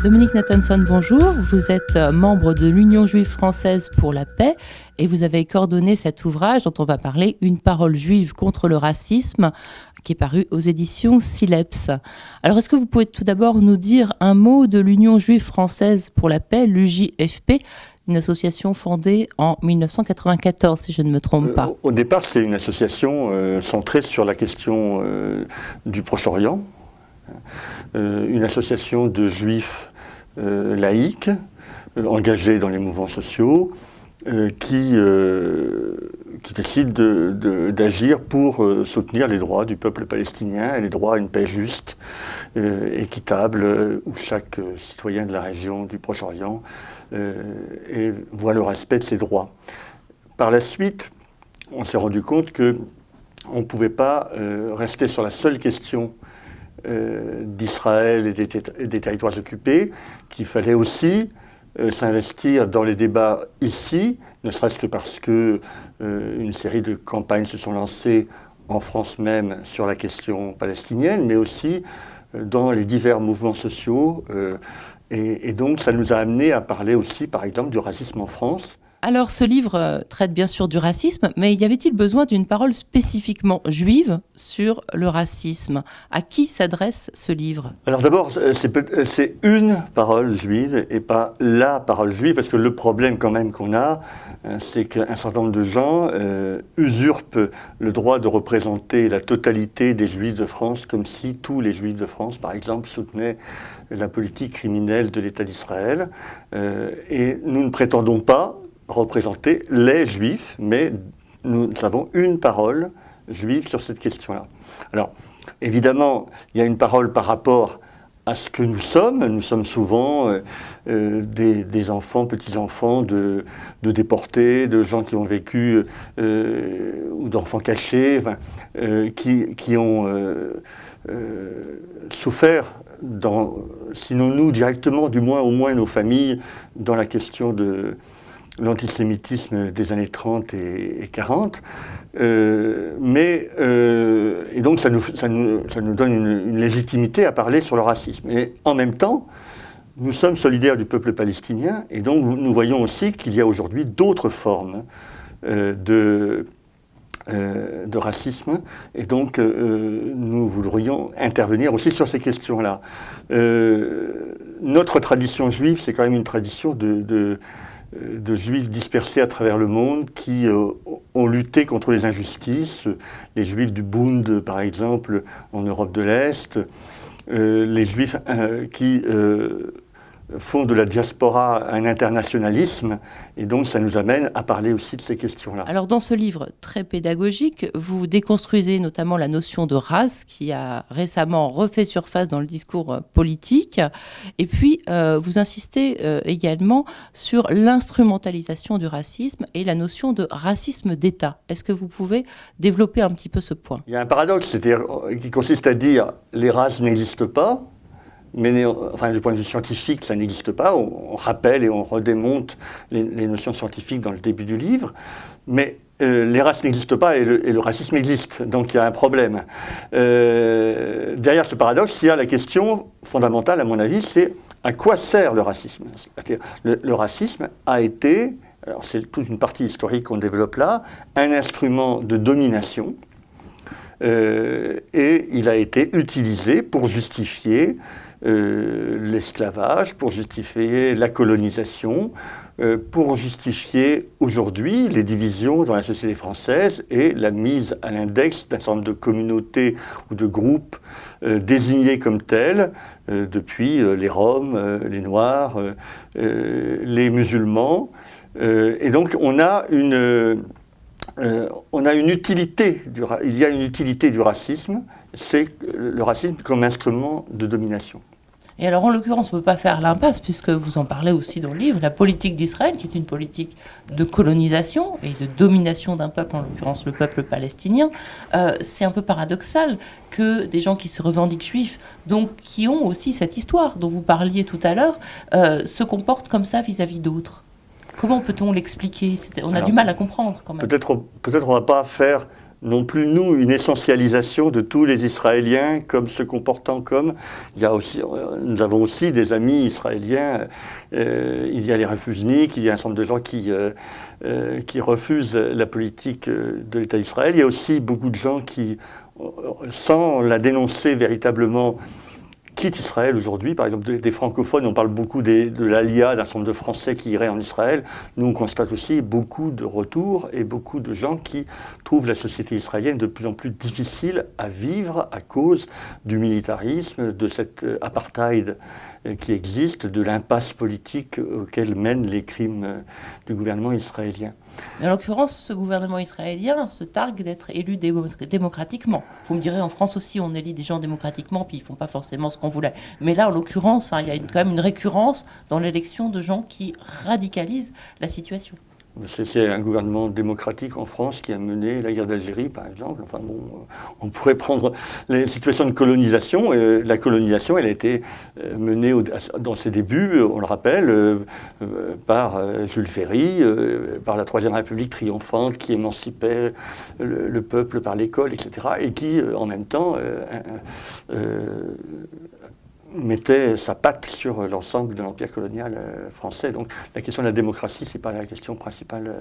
Dominique Nathanson, bonjour. Vous êtes membre de l'Union juive française pour la paix et vous avez coordonné cet ouvrage dont on va parler, Une parole juive contre le racisme, qui est paru aux éditions Sileps. Alors, est-ce que vous pouvez tout d'abord nous dire un mot de l'Union juive française pour la paix, l'UJFP, une association fondée en 1994, si je ne me trompe pas. Au départ, c'est une association centrée sur la question du Proche-Orient, une association de juifs laïcs, engagés dans les mouvements sociaux, qui décident d'agir pour soutenir les droits du peuple palestinien et les droits à une paix juste, équitable, où chaque citoyen de la région du Proche-Orient voit le respect de ses droits. Par la suite, on s'est rendu compte qu'on ne pouvait pas rester sur la seule question d'Israël et des territoires occupés, qu'il fallait aussi s'investir dans les débats ici, ne serait-ce que parce que une série de campagnes se sont lancées en France même sur la question palestinienne, mais aussi dans les divers mouvements sociaux. Et donc ça nous a amené à parler aussi, par exemple, du racisme en France. Alors, ce livre traite bien sûr du racisme, mais y avait-il besoin d'une parole spécifiquement juive sur le racisme? À qui s'adresse ce livre? Alors d'abord, c'est une parole juive et pas la parole juive, parce que le problème quand même qu'on a, c'est qu'un certain nombre de gens usurpent le droit de représenter la totalité des juifs de France, comme si tous les juifs de France, par exemple, soutenaient la politique criminelle de l'État d'Israël. Et nous ne prétendons pas représenter les juifs, mais nous avons une parole juive sur cette question-là. Alors, évidemment, il y a une parole par rapport à ce que nous sommes. Nous sommes souvent des enfants, petits-enfants de déportés, de gens qui ont vécu, ou d'enfants cachés, enfin, qui ont souffert, sinon nous directement, du moins au moins nos familles, dans la question de l'antisémitisme des années 30 et 40. Et donc ça nous donne une légitimité à parler sur le racisme. Et en même temps, nous sommes solidaires du peuple palestinien, et donc nous voyons aussi qu'il y a aujourd'hui d'autres formes de racisme, et donc nous voudrions intervenir aussi sur ces questions-là. Notre tradition juive, c'est quand même une tradition de juifs dispersés à travers le monde qui ont lutté contre les injustices, les juifs du Bund par exemple en Europe de l'Est, les juifs qui font de la diaspora un internationalisme, et donc ça nous amène à parler aussi de ces questions-là. Alors dans ce livre très pédagogique, vous déconstruisez notamment la notion de race qui a récemment refait surface dans le discours politique, et puis vous insistez également sur l'instrumentalisation du racisme et la notion de racisme d'État. Est-ce que vous pouvez développer un petit peu ce point? Il y a un paradoxe, c'est-à-dire qui consiste à dire les races n'existent pas, mais enfin, du point de vue scientifique, ça n'existe pas. On rappelle et on redémonte les notions scientifiques dans le début du livre, mais les races n'existent pas et le racisme existe, donc il y a un problème. Derrière ce paradoxe, il y a la question fondamentale, à mon avis, c'est à quoi sert le racisme? C'est-à-dire, le racisme a été, alors c'est toute une partie historique qu'on développe là, un instrument de domination, et il a été utilisé pour justifier l'esclavage, pour justifier la colonisation, pour justifier aujourd'hui les divisions dans la société française et la mise à l'index d'un certain nombre de communautés ou de groupes désignés comme tels depuis les Roms, les Noirs, les musulmans. Et donc on a une utilité, il y a une utilité du racisme, c'est le racisme comme instrument de domination. Et alors, en l'occurrence, on ne peut pas faire l'impasse, puisque vous en parlez aussi dans le livre, la politique d'Israël, qui est une politique de colonisation et de domination d'un peuple, en l'occurrence le peuple palestinien. C'est un peu paradoxal que des gens qui se revendiquent juifs, donc qui ont aussi cette histoire dont vous parliez tout à l'heure, se comportent comme ça vis-à-vis d'autres. Comment peut-on l'expliquer? On a du mal à comprendre quand même. Peut-être on ne va pas faire non plus, nous, une essentialisation de tous les Israéliens comme se comportant comme. Nous avons aussi des amis israéliens. Il y a les refusniks, il y a un certain nombre de gens qui refusent la politique de l'État d'Israël. Il y a aussi beaucoup de gens qui, sans la dénoncer véritablement, quittent Israël aujourd'hui. Par exemple, des francophones, on parle beaucoup de l'ALIA, d'un certain nombre de Français qui iraient en Israël. Nous, on constate aussi beaucoup de retours et beaucoup de gens qui trouvent la société israélienne de plus en plus difficile à vivre à cause du militarisme, de cet apartheid qui existe, de l'impasse politique auquel mènent les crimes du gouvernement israélien. Mais en l'occurrence, ce gouvernement israélien se targue d'être élu démocratiquement. Vous me direz, en France aussi, on élit des gens démocratiquement, puis ils ne font pas forcément ce qu'on voulait. Mais là, en l'occurrence, il y a quand même une récurrence dans l'élection de gens qui radicalisent la situation. C'est un gouvernement démocratique en France qui a mené la guerre d'Algérie, par exemple. Enfin bon, on pourrait prendre les situations de colonisation. La colonisation, elle a été menée dans ses débuts, on le rappelle, par Jules Ferry, par la Troisième République triomphante qui émancipait le peuple par l'école, etc. Et qui, en même temps, mettait sa patte sur l'ensemble de l'empire colonial français. Donc la question de la démocratie, ce n'est pas la question principale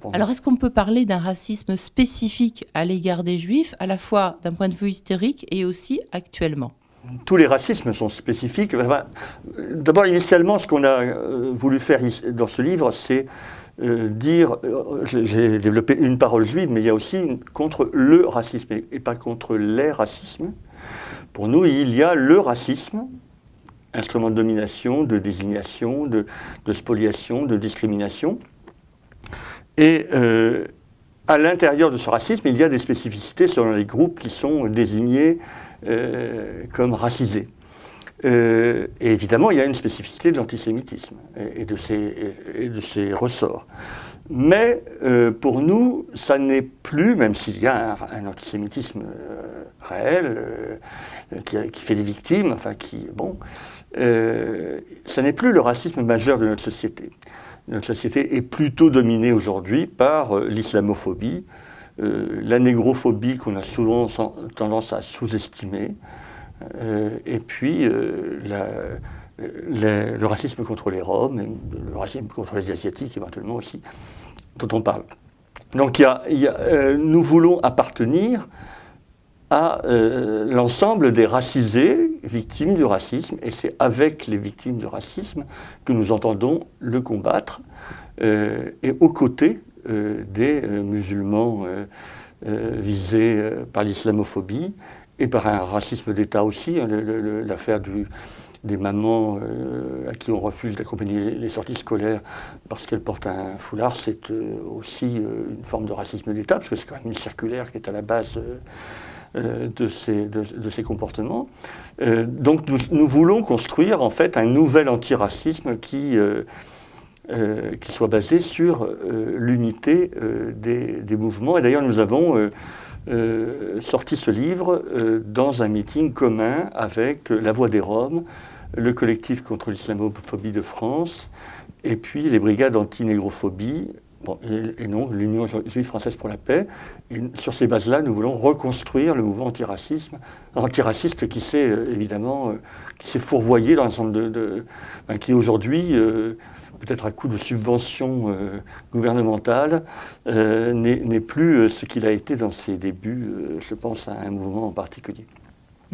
pour nous. Alors est-ce qu'on peut parler d'un racisme spécifique à l'égard des Juifs, à la fois d'un point de vue historique et aussi actuellement ? Tous les racismes sont spécifiques. D'abord, initialement, ce qu'on a voulu faire dans ce livre, c'est dire, j'ai développé une parole juive, mais il y a aussi contre le racisme et pas contre les racismes. Pour nous, il y a le racisme, instrument de domination, de désignation, de spoliation, de discrimination. Et à l'intérieur de ce racisme, il y a des spécificités selon les groupes qui sont désignés comme racisés. Et évidemment, il y a une spécificité de l'antisémitisme et de ses ressorts. Mais pour nous, ça n'est plus, même s'il y a un antisémitisme réel qui fait des victimes, ça n'est plus le racisme majeur de notre société. Notre société est plutôt dominée aujourd'hui par l'islamophobie, la négrophobie qu'on a souvent tendance à sous-estimer, et puis le racisme contre les Roms, et le racisme contre les Asiatiques éventuellement aussi, dont on parle. Donc nous voulons appartenir à l'ensemble des racisés, victimes du racisme, et c'est avec les victimes du racisme que nous entendons le combattre, et aux côtés des musulmans visés par l'islamophobie, et par un racisme d'État aussi, l'affaire des mamans à qui on refuse d'accompagner les sorties scolaires parce qu'elles portent un foulard, c'est aussi une forme de racisme d'État, parce que c'est quand même une circulaire qui est à la base de ces comportements. Donc nous voulons construire en fait un nouvel antiracisme qui soit basé sur l'unité des mouvements. Et d'ailleurs nous avons sorti ce livre dans un meeting commun avec la Voix des Roms, le collectif contre l'islamophobie de France, et puis les brigades anti-négrophobie, et non, l'Union juive française pour la paix. Et sur ces bases-là, nous voulons reconstruire le mouvement antiraciste qui s'est évidemment qui s'est fourvoyé dans l'ensemble qui aujourd'hui, peut-être à coup de subventions gouvernementales, n'est plus ce qu'il a été dans ses débuts, je pense à un mouvement en particulier.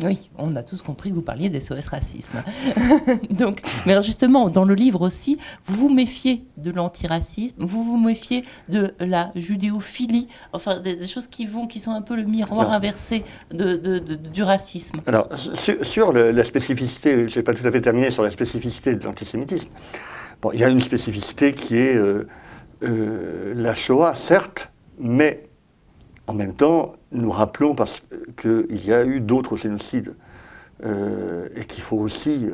Oui, on a tous compris que vous parliez d'SOS Racisme. Donc, mais alors justement, dans le livre aussi, vous vous méfiez de l'antiracisme, vous vous méfiez de la judéophilie, enfin des choses qui sont un peu le miroir inversé du racisme. Alors, sur la spécificité, je n'ai pas tout à fait terminé sur la spécificité de l'antisémitisme. Bon, il y a une spécificité qui est la Shoah, certes, mais en même temps, nous rappelons parce qu'il y a eu d'autres génocides et qu'il faut aussi,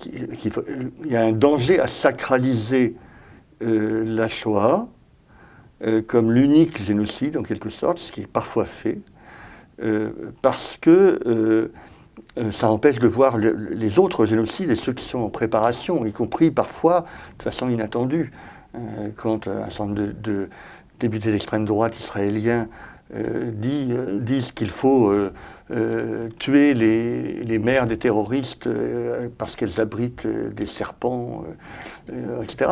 il y a un danger à sacraliser la Shoah comme l'unique génocide en quelque sorte, ce qui est parfois fait, parce que ça empêche de voir les autres génocides et ceux qui sont en préparation, y compris parfois de façon inattendue, quand un certain nombre députés d'extrême droite israéliens disent qu'il faut tuer les mères des terroristes parce qu'elles abritent des serpents, etc.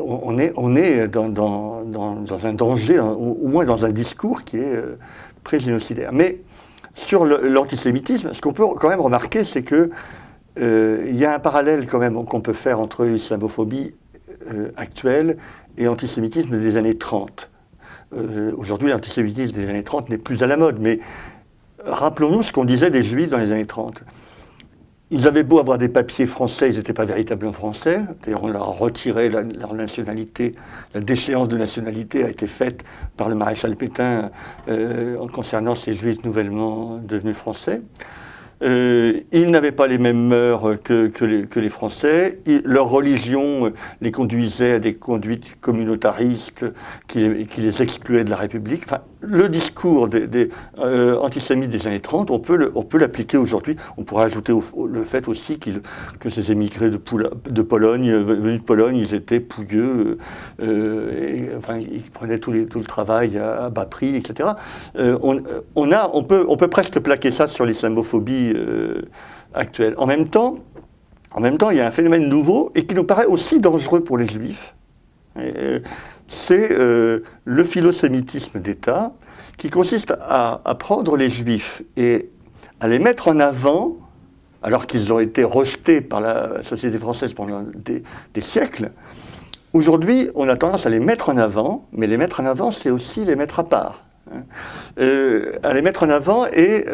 On est dans un danger, au moins dans un discours qui est très génocidaire. Mais sur l'antisémitisme, ce qu'on peut quand même remarquer, c'est que il y a un parallèle quand même qu'on peut faire entre l'islamophobie actuelle et l'antisémitisme des années 30. Aujourd'hui, l'antisémitisme des années 30 n'est plus à la mode, mais rappelons-nous ce qu'on disait des Juifs dans les années 30. Ils avaient beau avoir des papiers français, ils n'étaient pas véritablement français. D'ailleurs, on leur a retiré leur nationalité. La déchéance de nationalité a été faite par le maréchal Pétain en concernant ces Juifs nouvellement devenus français. Ils n'avaient pas les mêmes mœurs que les Français. Leur religion les conduisait à des conduites communautaristes qui les excluaient de la République. Enfin, le discours des antisémites des années 30, on peut l'appliquer aujourd'hui. On pourrait ajouter le fait aussi que ces émigrés de Pologne, venus de Pologne, ils étaient pouilleux, ils prenaient tout le travail à bas prix, etc. On peut presque plaquer ça sur l'islamophobie actuelle. En même temps, il y a un phénomène nouveau et qui nous paraît aussi dangereux pour les Juifs. C'est le philosémitisme d'État qui consiste à prendre les Juifs et à les mettre en avant, alors qu'ils ont été rejetés par la société française pendant des siècles. Aujourd'hui, on a tendance à les mettre en avant, mais les mettre en avant, c'est aussi les mettre à part. À les mettre en avant et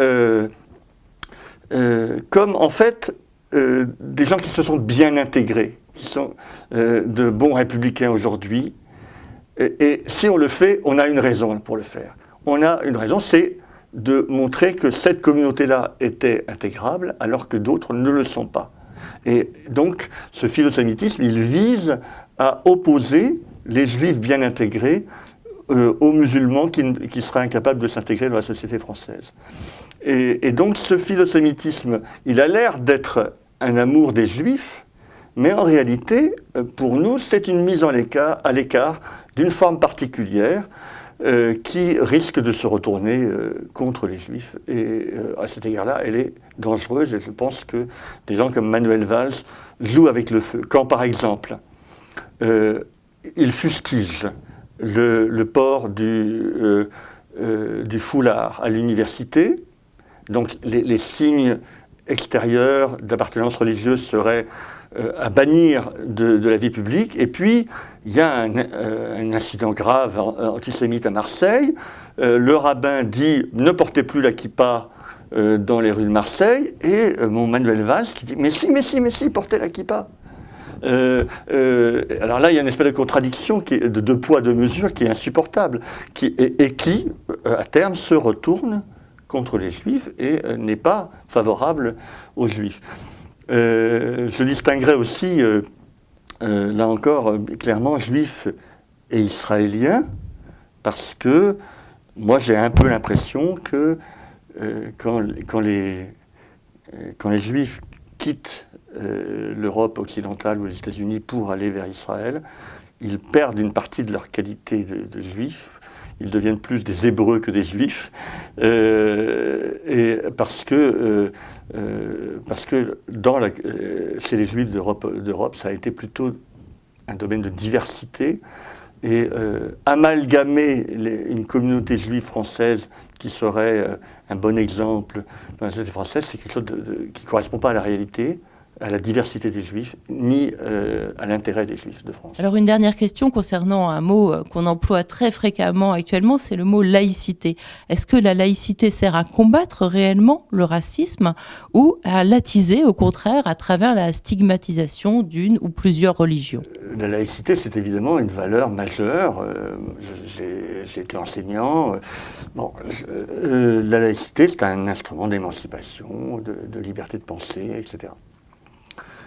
comme en fait des gens qui se sont bien intégrés, qui sont de bons républicains aujourd'hui. Et si on le fait, on a une raison pour le faire. On a une raison, c'est de montrer que cette communauté-là était intégrable alors que d'autres ne le sont pas. Et donc, ce philosémitisme, il vise à opposer les Juifs bien intégrés aux musulmans qui seraient incapables de s'intégrer dans la société française. Et donc, ce philosémitisme, il a l'air d'être un amour des Juifs, mais en réalité, pour nous, c'est une mise à l'écart d'une forme particulière qui risque de se retourner contre les Juifs. Et à cet égard-là, elle est dangereuse et je pense que des gens comme Manuel Valls jouent avec le feu. Quand, par exemple, il fustige le port du foulard à l'université, donc les signes extérieurs d'appartenance religieuse seraient à bannir de la vie publique. Et puis, il y a un incident grave antisémite à Marseille. Le rabbin dit « ne portez plus la kippa dans les rues de Marseille ». Et mon Manuel Valls qui dit « mais si, portez la kippa ». Alors là, il y a une espèce de contradiction de deux poids, deux mesures qui est insupportable et qui, à terme, se retourne contre les Juifs et n'est pas favorable aux Juifs. Je distinguerai aussi, là encore, clairement, Juifs et Israéliens, parce que moi j'ai un peu l'impression que quand les Juifs quittent l'Europe occidentale ou les États-Unis pour aller vers Israël, ils perdent une partie de leur qualité de Juifs. Ils deviennent plus des Hébreux que des Juifs, et parce que chez les Juifs d'Europe, ça a été plutôt un domaine de diversité, et amalgamer une communauté juive française qui serait un bon exemple dans la société française, c'est quelque chose qui ne correspond pas à la réalité, à la diversité des Juifs, ni à l'intérêt des Juifs de France. Alors une dernière question concernant un mot qu'on emploie très fréquemment actuellement, c'est le mot laïcité. Est-ce que la laïcité sert à combattre réellement le racisme ou à l'attiser au contraire à travers la stigmatisation d'une ou plusieurs religions ? La laïcité, c'est évidemment une valeur majeure. J'ai été enseignant. La laïcité, c'est un instrument d'émancipation, de liberté de penser, etc.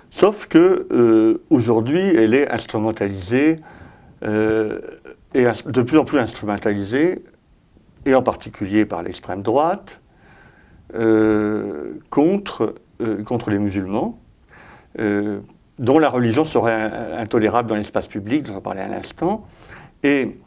Sauf que aujourd'hui, elle est instrumentalisée, et de plus en plus instrumentalisée, et en particulier par l'extrême droite, contre les musulmans, dont la religion serait intolérable dans l'espace public, j'en parlais à l'instant, Et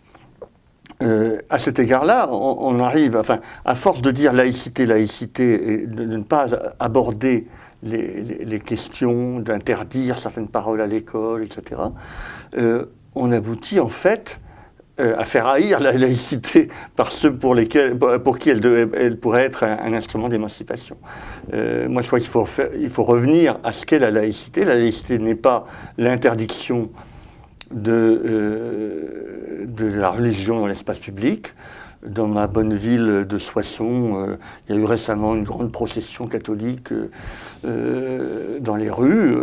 à cet égard-là, on arrive, enfin, à force de dire laïcité, laïcité, et de ne pas aborder les questions, d'interdire certaines paroles à l'école, etc., on aboutit en fait à faire haïr la laïcité par ceux pour qui elle pourrait être un instrument d'émancipation. Moi, je crois qu'il faut revenir à ce qu'est la laïcité. La laïcité n'est pas l'interdiction de la religion dans l'espace public. Dans ma bonne ville de Soissons, il y a eu récemment une grande procession catholique dans les rues.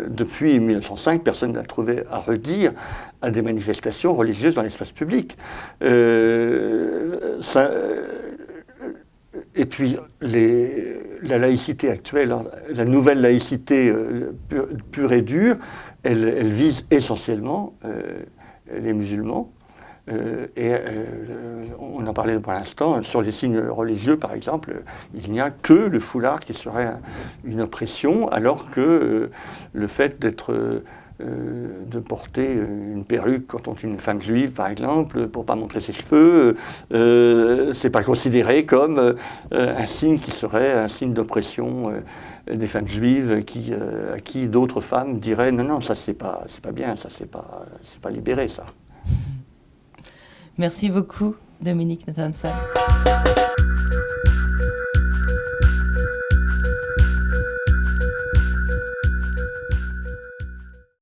Depuis 1905, personne n'a trouvé à redire à des manifestations religieuses dans l'espace public. Et puis, la laïcité actuelle, la nouvelle laïcité pure et dure, elle vise essentiellement les musulmans. On en parlait pour l'instant, sur les signes religieux par exemple, il n'y a que le foulard qui serait une oppression, alors que le fait de porter une perruque quand on est une femme juive par exemple, pour ne pas montrer ses cheveux, c'est pas considéré comme un signe qui serait un signe d'oppression des femmes juives à qui d'autres femmes diraient non, ça c'est pas bien, ça c'est pas libéré ça. Merci beaucoup, Dominique Natanson.